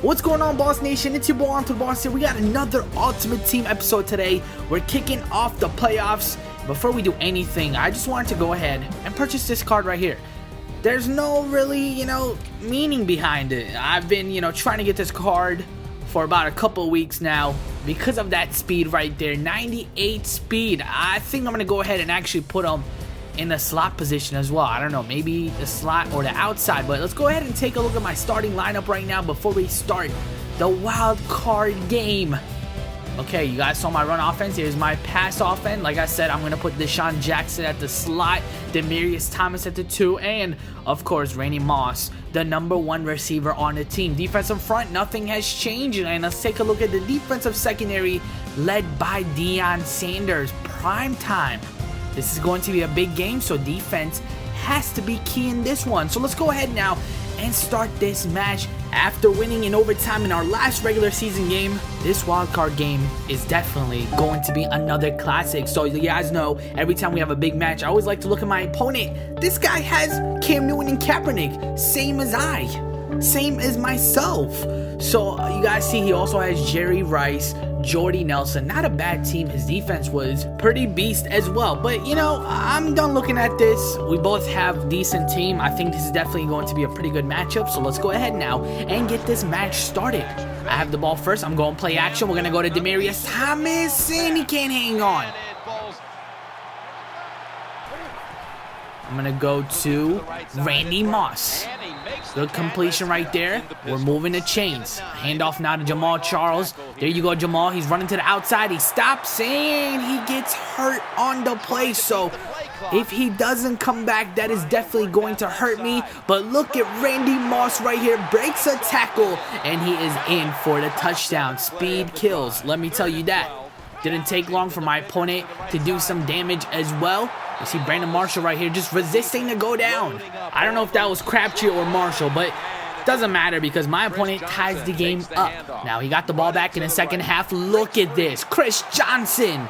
What's going on, Boss Nation? It's your boy AntoDaBoss here. We got another Ultimate Team episode today. We're kicking off the playoffs. Before we do anything, I just wanted to go ahead and purchase this card right here. There's no really, meaning behind it. I've been, trying to get this card for about a couple weeks now because of that speed right there. 98 speed. I think I'm going to go ahead and actually put them in the slot position as well. I don't know, maybe the slot or the outside, but let's go ahead and take a look at my starting lineup right now before we start the wild card game. Okay, you guys saw my run offense. Here's my pass offense. Like I said, I'm going to put Deshaun Jackson at the slot, Demaryius Thomas at the 2, and of course Randy Moss, the #1 receiver on the team. Defensive front, nothing has changed, and let's take a look at the defensive secondary led by Deion Sanders. Prime time. This is going to be a big game, so defense has to be key in this one. So let's go ahead now and start this match. After winning in overtime in our last regular season game, this wildcard game is definitely going to be another classic. So you guys know, every time we have a big match, I always like to look at my opponent. This guy has Cam Newton and Kaepernick, same as I, same as myself. So you guys see he also has Jerry Rice, Jordy Nelson. Not a bad team. His defense was pretty beast as well. But I'm done looking at this. We both have decent team. I think this is definitely going to be a pretty good matchup. So let's go ahead now and get this match started. I have the ball first. I'm going to play action. We're going to go to Demaryius Thomas, and he can't hang on. I'm going to go to Randy Moss. Good completion right there. We're moving the chains. Handoff now to Jamal Charles. There you go, Jamal. He's running to the outside. He stops and he gets hurt on the play. So if he doesn't come back, that is definitely going to hurt me. But look at Randy Moss right here. Breaks a tackle and he is in for the touchdown. Speed kills. Let me tell you that. Didn't take long for my opponent to do some damage as well. You see Brandon Marshall right here just resisting to go down. I don't know if that was Crabtree or Marshall, but it doesn't matter because my opponent ties the game up. Now he got the ball back in the second half. Look at this. Chris Johnson.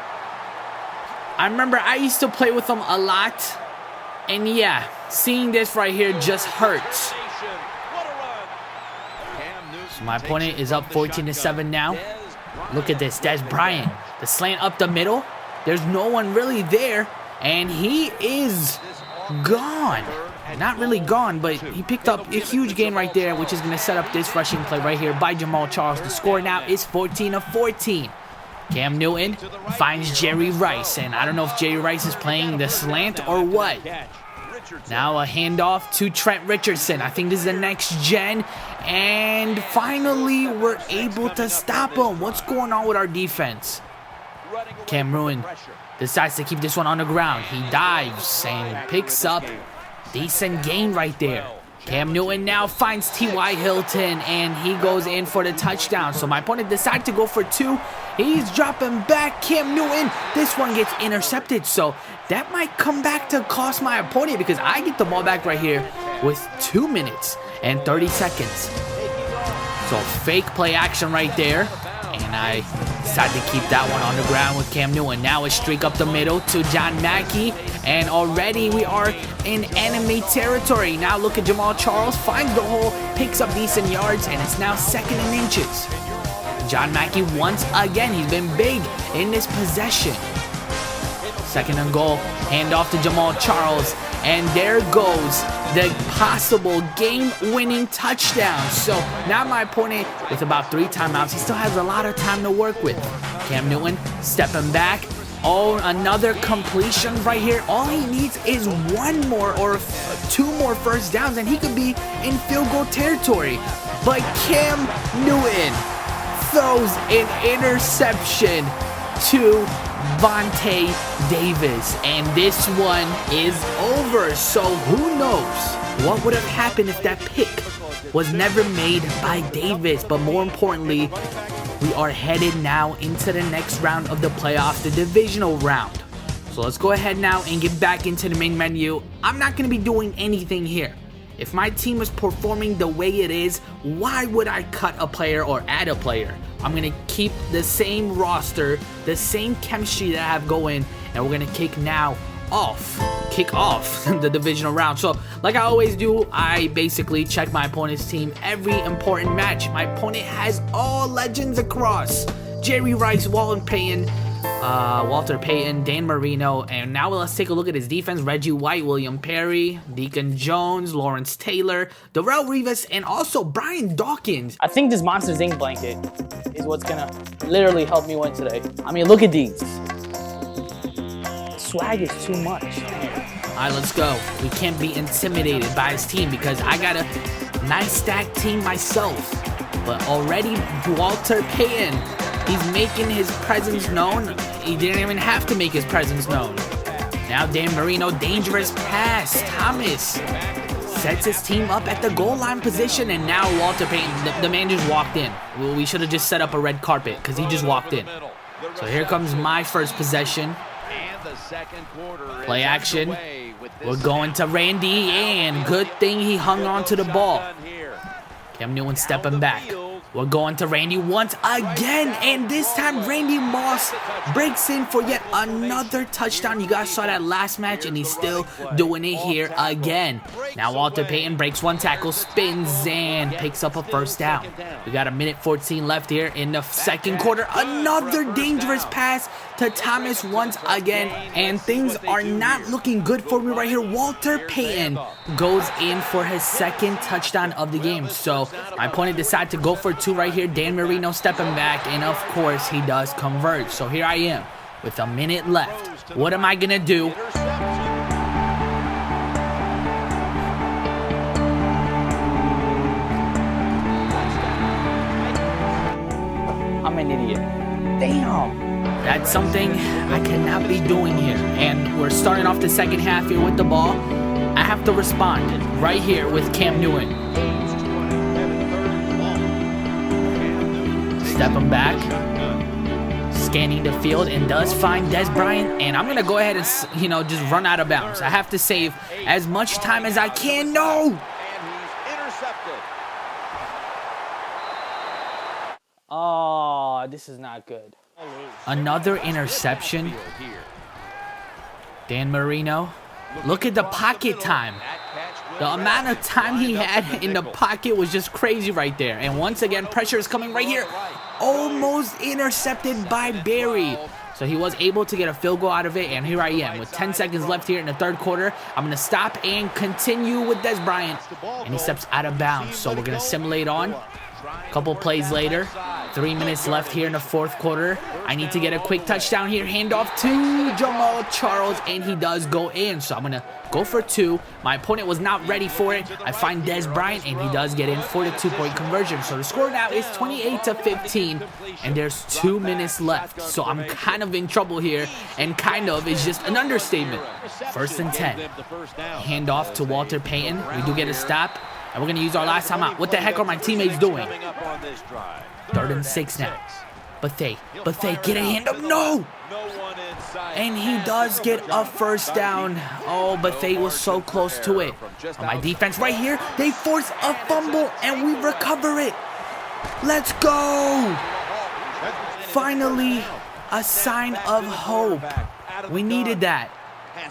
I remember I used to play with him a lot. And yeah, seeing this right here just hurts. So my opponent is up 14-7 now. Look at this. Des Bryant. The slant up the middle. There's no one really there. And he is gone. Not really gone, but he picked up a huge gain right there, which is going to set up this rushing play right here by Jamal Charles. The score now is 14-14. Cam Newton finds Jerry Rice, and I don't know if Jerry Rice is playing the slant or what. Now a handoff to Trent Richardson. I think this is the next gen, and finally we're able to stop him. What's going on with our defense? Cam Newton decides to keep this one on the ground. He dives and picks up decent gain right there. Cam Newton now finds T.Y. Hilton, and he goes in for the touchdown. So my opponent decided to go for 2. He's dropping back. Cam Newton, this one gets intercepted. So that might come back to cost my opponent because I get the ball back right here with 2 minutes and 30 seconds. So fake play action right there. And I decided to keep that one on the ground with Cam Newton. Now a streak up the middle to John Mackey. And already we are in enemy territory. Now look at Jamal Charles. Finds the hole, picks up decent yards, and it's now 2nd and inches. John Mackey once again. He's been big in this possession. 2nd and goal. Handoff to Jamal Charles. And there goes the possible game-winning touchdown. So now my opponent, with about 3 timeouts, he still has a lot of time to work with. Cam Newton stepping back. Oh, another completion right here. All he needs is 1 more or 2 more first downs, and he could be in field goal territory. But Cam Newton throws an interception to Vontae Davis, and this one is over. So who knows what would have happened if that pick was never made by Davis. But more importantly, we are headed now into the next round of the playoffs, the divisional round. So let's go ahead now and get back into the main menu. I'm not going to be doing anything here. If my team is performing the way it is, why would I cut a player or add a player? I'm going to keep the same roster, the same chemistry that I have going, and we're going to kick now kick off the divisional round. So like I always do, I basically check my opponent's team every important match. My opponent has all legends across: Jerry Rice, Walter Payton, Dan Marino. And now let's take a look at his defense: Reggie White, William Perry, Deacon Jones, Lawrence Taylor, Darrelle Revis, and also Brian Dawkins. I think this Monsters Inc. blanket is what's gonna literally help me win today. I mean, look at these. Swag is too much. All right, let's go. We can't be intimidated by his team because I got a nice stacked team myself. But already Walter Payton, he's making his presence known. He didn't even have to make his presence known. Now Dan Marino, dangerous pass. Thomas sets his team up at the goal line position, and now Walter Payton, the man just walked in. We should have just set up a red carpet because he just walked in. So here comes my first possession. Play action. We're going to Randy, and good thing he hung on to the ball. Cam Newton stepping back. We're going to Randy once again, and this time Randy Moss breaks in for yet another touchdown. You guys saw that last match, and he's still doing it here again. Now Walter Payton breaks one tackle, spins, and picks up a first down. We got 1:14 left here in the second quarter. Another dangerous pass to Thomas once again, and things are not looking good for me right here. Walter Payton goes in for his second touchdown of the game. So my opponent decided to go for two right here. Dan Marino stepping back, and of course he does convert. So here I am with a minute left. What am I gonna do? I'm an idiot. Damn. That's something I cannot be doing here. And we're starting off the second half here with the ball. I have to respond right here with Cam Newton. Stepping back, scanning the field, and does find Dez Bryant. And I'm gonna go ahead and just run out of bounds. I have to save as much time as I can. No. Oh, this is not good. Another interception. Dan Marino. Look at the pocket time. The amount of time he had in the pocket was just crazy right there. And once again, pressure is coming right here. Almost intercepted by Barry. So he was able to get a field goal out of it. And here I am with 10 seconds left here in the third quarter. I'm going to stop and continue with Dez Bryant. And he steps out of bounds. So we're going to simulate on. A couple plays later. 3 minutes left here in the fourth quarter. I need to get a quick touchdown here. Handoff to Jamal Charles, and he does go in. So I'm going to go for two. My opponent was not ready for it. I find Dez Bryant, and he does get in for the 2-point conversion. So the score now is 28-15, and there's 2 minutes left. So I'm kind of in trouble here, and kind of is just an understatement. 1st and 10. Handoff to Walter Payton. We do get a stop, and we're going to use our last timeout. What the heck are my teammates doing? 3rd and 6 now. Bethea, get a hand up. No! And he does get a first down. Oh, Bethea was so close to it. On my defense right here, they force a fumble, and we recover it. Let's go! Finally, a sign of hope. We needed that.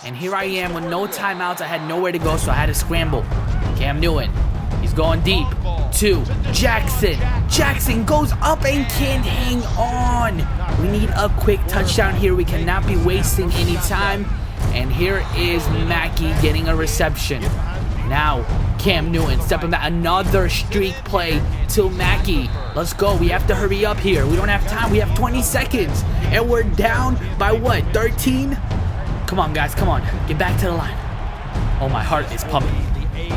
And here I am with no timeouts. I had nowhere to go, so I had to scramble. Cam Newton. He's going deep to Jackson. Jackson goes up and can't hang on. We need a quick touchdown here. We cannot be wasting any time. And here is Mackey getting a reception. Now, Cam Newton stepping back. Another streak play to Mackey. Let's go. We have to hurry up here. We don't have time. We have 20 seconds. And we're down by what, 13? Come on, guys. Come on. Get back to the line. Oh, my heart is pumping.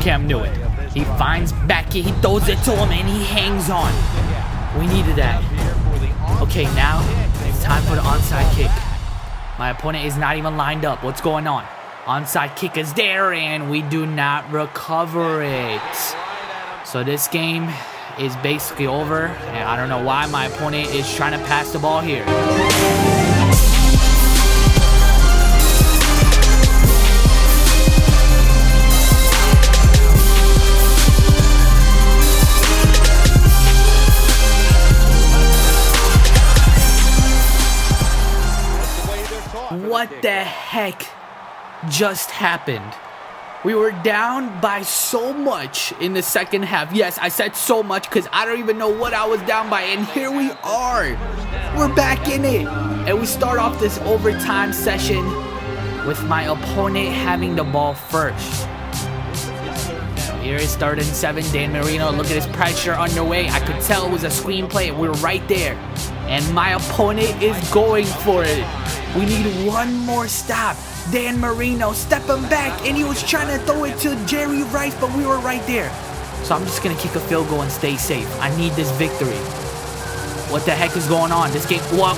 Cam Newton. He finds Mackey, he throws it to him, and he hangs on. We needed that. Okay, now it's time for the onside kick. My opponent is not even lined up. What's going on? Onside kick is there, and we do not recover it. So this game is basically over, and I don't know why my opponent is trying to pass the ball here. What the heck? just happened. We were down by so much in the second half. Yes, I said so much because I don't even know what I was down by. And here we are. We're back in it. And we start off this overtime session with my opponent having the ball first. Here is 3rd and 7. Dan Marino, look at his pressure underway. I could tell it was a screenplay. We were right there. And my opponent is going for it. We need one more stop. Dan Marino, step him back. And he was trying to throw it to Jerry Rice, but we were right there. So I'm just going to kick a field goal and stay safe. I need this victory. What the heck is going on? This game, whoa.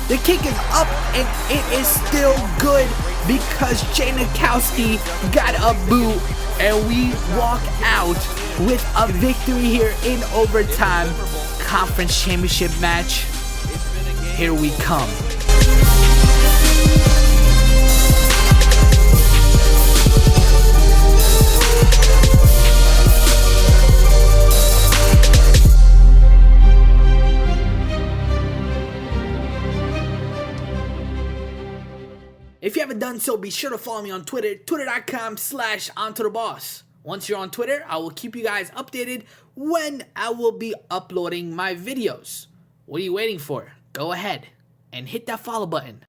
The kick is up and it is still good because Janikowski got a boot and we walk out with a victory here in overtime. Conference championship match. Here we come. If you haven't done so, be sure to follow me on Twitter, twitter.com/AntoDaBoss. Once you're on Twitter, I will keep you guys updated when I will be uploading my videos. What are you waiting for? Go ahead and hit that follow button.